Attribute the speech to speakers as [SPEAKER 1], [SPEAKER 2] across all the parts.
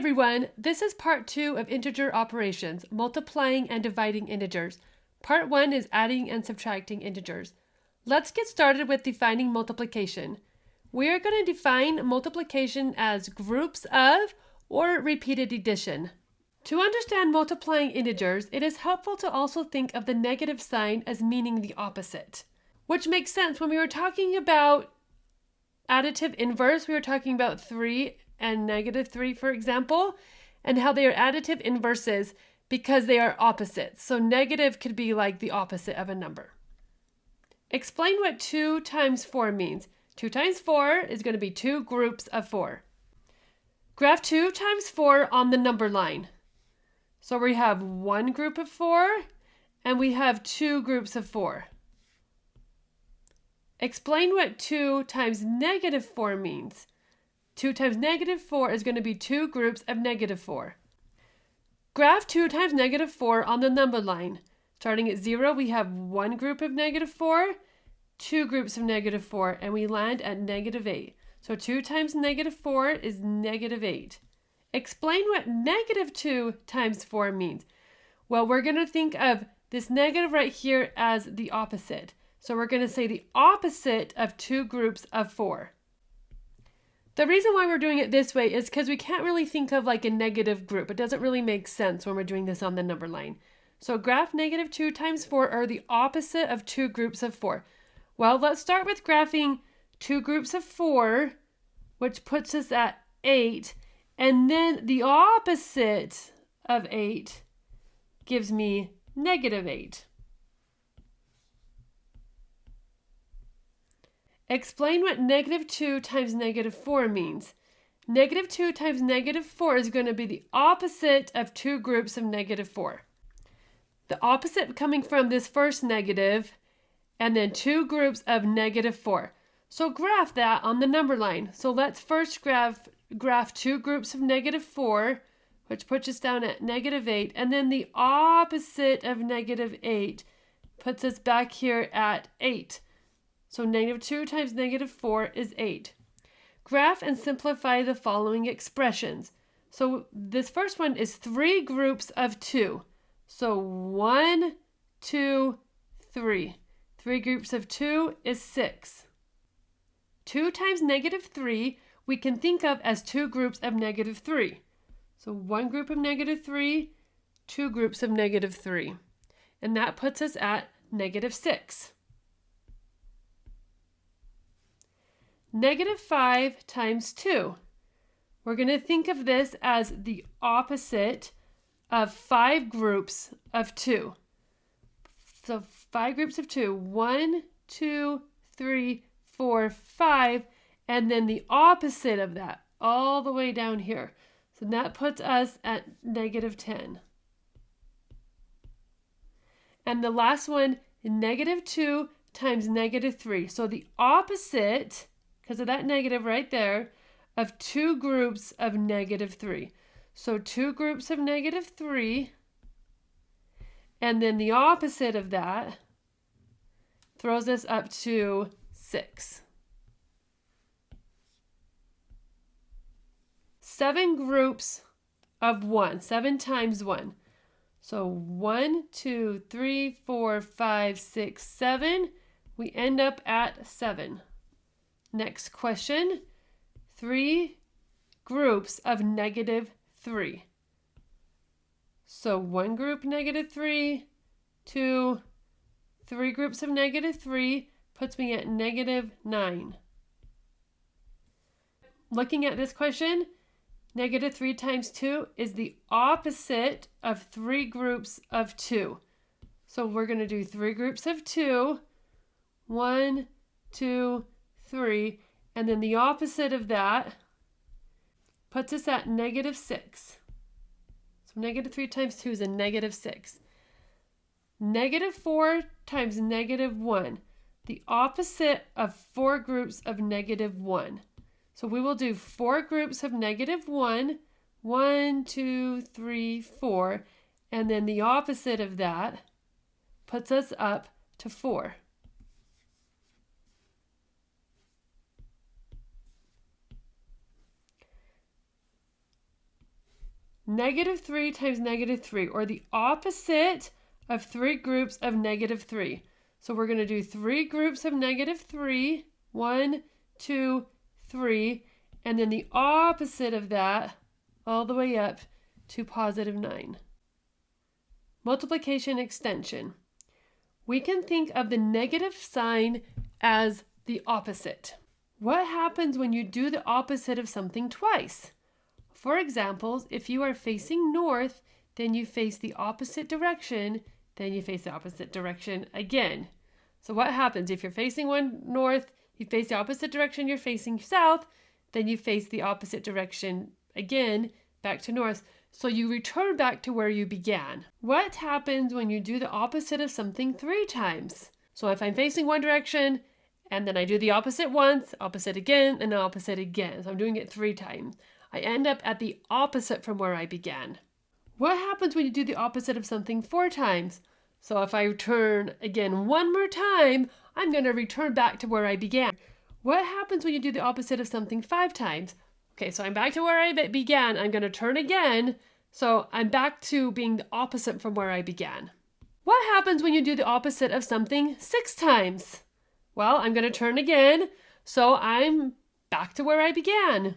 [SPEAKER 1] everyone, this is part 2 of integer operations, multiplying and dividing integers. Part 1 is adding and subtracting integers. Let's get started with defining multiplication. We are going to define multiplication as groups of or repeated addition. To understand multiplying integers, it is helpful to also think of the negative sign as meaning the opposite, which makes sense when we were talking about additive inverse. We were talking about 3 and -3, for example, and how they are additive inverses because they are opposites. So negative could be like the opposite of a number. Explain what 2 times 4 means. 2 times 4 is going to be 2 groups of 4. Graph 2 times 4 on the number line. So we have 1 group of 4 and we have 2 groups of 4. Explain what 2 times -4 means. 2 times -4 is going to be 2 groups of -4. Graph 2 times -4 on the number line. Starting at 0, we have 1 group of -4, 2 groups of -4, and we land at -8. So 2 times -4 is -8. Explain what -2 times 4 means. Well, we're going to think of this negative right here as the opposite. So we're going to say the opposite of 2 groups of 4. The reason why we're doing it this way is because we can't really think of like a negative group. It doesn't really make sense when we're doing this on the number line. So graph -2 times 4 are the opposite of 2 groups of 4. Well, let's start with graphing 2 groups of 4, which puts us at 8. And then the opposite of 8 gives me -8. Explain what -2 times -4 means. -2 times -4 is going to be the opposite of 2 groups of -4. The opposite coming from this first negative, and then 2 groups of -4. So graph that on the number line. So let's first graph 2 groups of -4, which puts us down at -8, and then the opposite of -8 puts us back here at 8. So -2 times -4 is 8. Graph and simplify the following expressions. So this first one is 3 groups of 2. So 1, 2, 3. 3 groups of 2 is 6. 2 times -3 we can think of as 2 groups of -3. So 1 group of -3, 2 groups of -3. And that puts us at -6. -5 times 2. We're going to think of this as the opposite of 5 groups of 2. So 5 groups of 2. 1, 2, 3, 4, 5. And then the opposite of that all the way down here. So that puts us at -10. And the last one, -2 times -3. So the opposite, because of that negative right there, of 2 groups of -3. So 2 groups of -3, and then the opposite of that throws us up to 6. 7 groups of 1, 7 times 1. So 1, 2, 3, 4, 5, 6, 7. We end up at 7. Next question, 3 groups of -3. So 1 group -3, 2, 3 groups of -3 puts me at -9. Looking at this question, -3 times 2 is the opposite of 3 groups of 2. So we're going to do 3 groups of 2, 1, 2, 3, and then the opposite of that puts us at -6. So -3 times 2 is a -6. -4 times -1, the opposite of 4 groups of -1. So we will do 4 groups of -1, 1, 2, 3, 4, and then the opposite of that puts us up to 4. -3 times -3, or the opposite of 3 groups of -3. So we're going to do 3 groups of -3, 1, 2, 3, and then the opposite of that all the way up to +9. Multiplication extension. We can think of the negative sign as the opposite. What happens when you do the opposite of something twice? For example, if you are facing north, then you face the opposite direction, then you face the opposite direction again. So what happens if you're facing one north, you face the opposite direction, you're facing south, then you face the opposite direction again, back to north. So you return back to where you began. What happens when you do the opposite of something 3 times? So if I'm facing one direction, and then I do the opposite once, opposite again, and opposite again. So I'm doing it 3 times. I end up at the opposite from where I began. What happens when you do the opposite of something 4 times? So if I return again one more time, I'm going to return back to where I began. What happens when you do the opposite of something 5 times? Okay, so I'm back to where I began. I'm going to turn again. So I'm back to being the opposite from where I began. What happens when you do the opposite of something 6 times? Well, I'm going to turn again. So I'm back to where I began.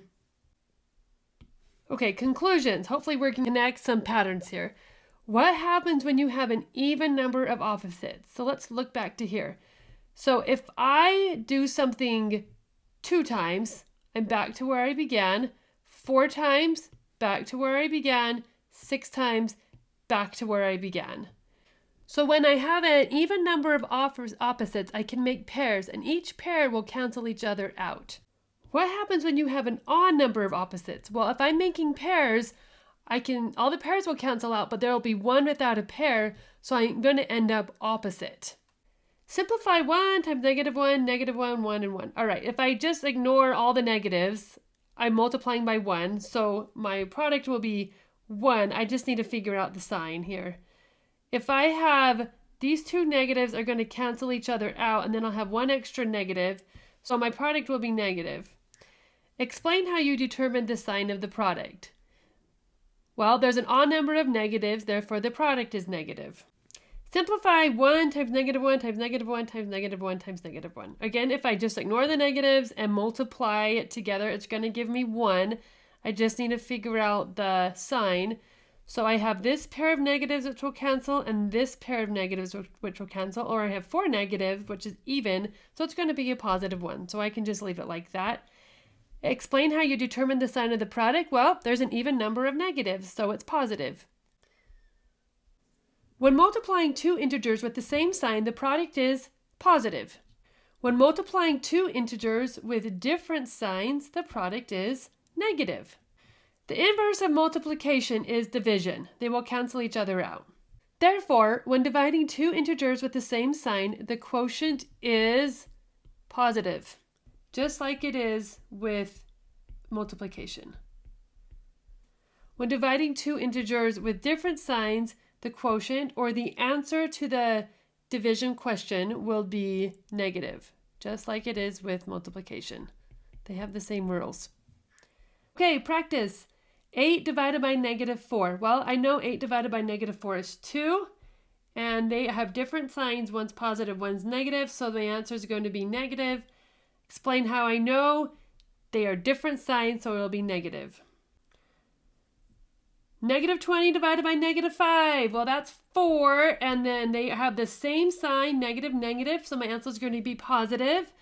[SPEAKER 1] Okay, conclusions. Hopefully we can connect some patterns here. What happens when you have an even number of opposites? So let's look back to here. So if I do something 2 times, I'm back to where I began. 4 times, back to where I began. 6 times, back to where I began. So when I have an even number of opposites, I can make pairs, and each pair will cancel each other out. What happens when you have an odd number of opposites? Well, if I'm making pairs, all the pairs will cancel out, but there will be one without a pair, so I'm going to end up opposite. Simplify 1 times -1, -1, 1, and 1. All right, if I just ignore all the negatives, I'm multiplying by 1, so my product will be 1. I just need to figure out the sign here. If I have these 2 negatives are going to cancel each other out, and then I'll have 1 extra negative, so my product will be negative. Explain how you determine the sign of the product. Well, there's an odd number of negatives, therefore the product is negative. Simplify 1 times -1 times -1 times -1 times -1. Again, if I just ignore the negatives and multiply it together, it's going to give me 1. I just need to figure out the sign. So I have this pair of negatives which will cancel, and this pair of negatives which will cancel, or I have 4 negatives, which is even, so it's going to be a +1. So I can just leave it like that. Explain how you determine the sign of the product. Well, there's an even number of negatives, so it's positive. When multiplying 2 integers with the same sign, the product is positive. When multiplying 2 integers with different signs, the product is negative. The inverse of multiplication is division. They will cancel each other out. Therefore, when dividing 2 integers with the same sign, the quotient is positive, just like it is with multiplication. When dividing 2 integers with different signs, the quotient, or the answer to the division question, will be negative, just like it is with multiplication. They have the same rules. Okay, practice. 8 divided by -4. Well, I know 8 divided by -4 is 2, and they have different signs. One's positive, one's negative, so the answer is going to be negative. Explain how I know. They are different signs, so it'll be negative. -20 divided by -5. Well, that's 4, and then they have the same sign, negative, negative, so my answer is going to be positive.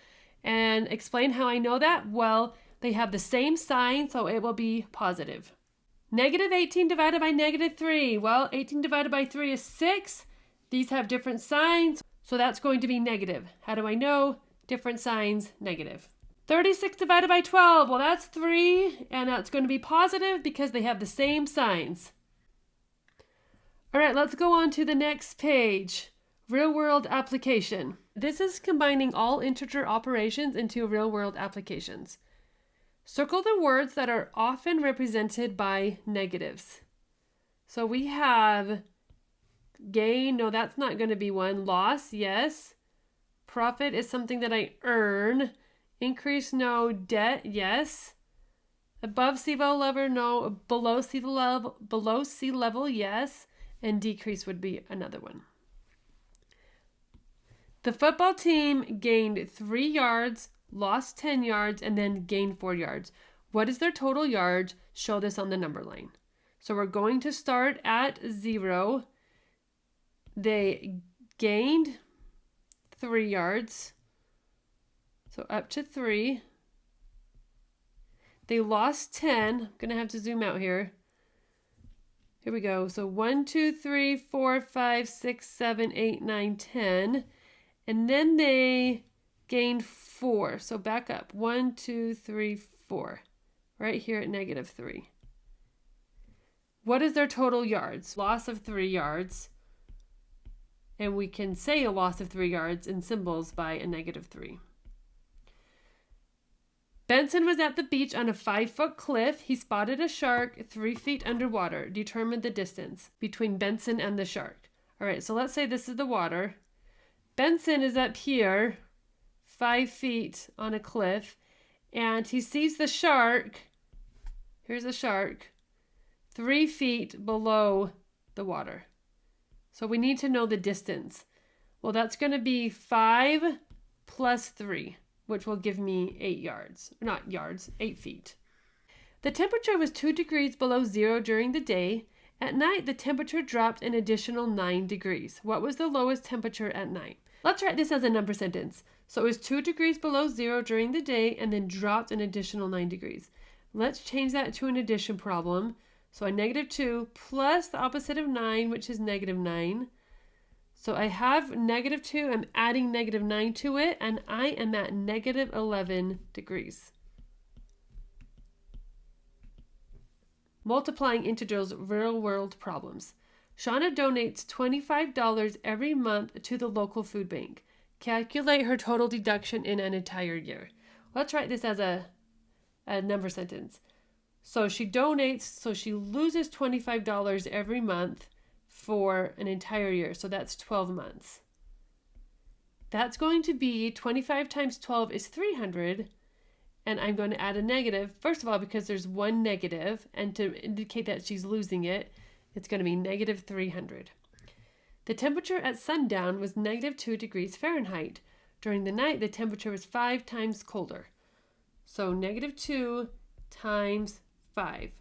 [SPEAKER 1] And explain how I know that. Well, they have the same sign, so it will be positive. -18 divided by -3. Well, 18 divided by 3 is 6. These have different signs, so that's going to be negative. How do I know? Different signs, negative. 36 divided by 12. Well, that's 3, and that's going to be positive because they have the same signs. All right, let's go on to the next page. Real-world application. This is combining all integer operations into real-world applications. Circle the words that are often represented by negatives. So we have gain. No, that's not going to be one. Loss, yes. Profit is something that I earn. Increase, no. Debt, yes. Above sea level, no. Below sea level, yes. And decrease would be another one. The football team gained 3 yards, lost 10 yards, and then gained 4 yards. What is their total yards? Show this on the number line. So we're going to start at 0. They gained 3 yards. So up to 3. They lost 10. I'm going to have to zoom out here. Here we go. So 1, 2, 3, 4, 5, 6, 7, 8, 9, 10. And then they gained 4. So back up. 1, 2, 3, 4. Right here at -3. What is their total yards? Loss of 3 yards. And we can say a loss of 3 yards in symbols by a -3. Benson was at the beach on a 5-foot cliff. He spotted a shark 3 feet underwater. Determine the distance between Benson and the shark. All right, so let's say this is the water. Benson is up here, 5 feet on a cliff, and he sees the shark. Here's a shark, 3 feet below the water. So we need to know the distance. Well, that's going to be 5 plus 3, which will give me 8 yards. Not yards, 8 feet. The temperature was 2 degrees below 0 during the day. At night, the temperature dropped an additional 9 degrees. What was the lowest temperature at night? Let's write this as a number sentence. So it was 2 degrees below 0 during the day and then dropped an additional 9 degrees. Let's change that to an addition problem. So a -2 plus the opposite of 9, which is -9. So I have -2, I'm adding -9 to it, and I am at -11 degrees. Multiplying integers, real world problems. Shauna donates $25 every month to the local food bank. Calculate her total deduction in an entire year. Let's write this as a number sentence. So she donates, so she loses $25 every month for an entire year. So that's 12 months. That's going to be 25 times 12 is 300. And I'm going to add a negative, first of all, because there's one negative, and to indicate that she's losing it, it's going to be -300. The temperature at sundown was -2 degrees Fahrenheit. During the night, the temperature was 5 times colder. So -2 times 5.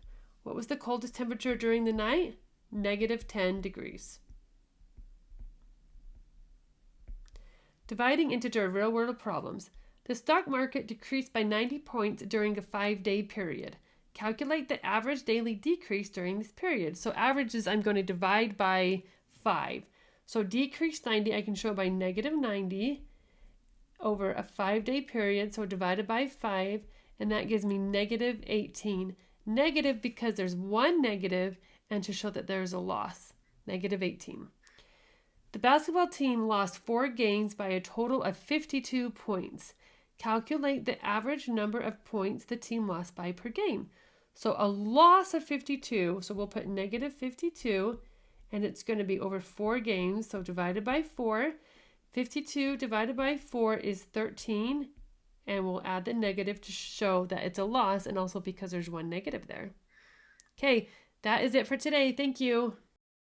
[SPEAKER 1] What was the coldest temperature during the night? -10 degrees. Dividing integer real-world problems. The stock market decreased by 90 points during a 5-day period. Calculate the average daily decrease during this period. So averages I'm going to divide by 5. So decrease 90 I can show by -90 over a 5-day period. So divided by 5, and that gives me -18. Negative because there's one negative, and to show that there's a loss. -18. The basketball team lost 4 games by a total of 52 points. Calculate the average number of points the team lost by per game. So a loss of 52, so we'll put -52, and it's going to be over 4 games, so divided by 4. 52 divided by 4 is 13, and we'll add the negative to show that it's a loss, and also because there's one negative there. Okay, that is it for today. Thank you.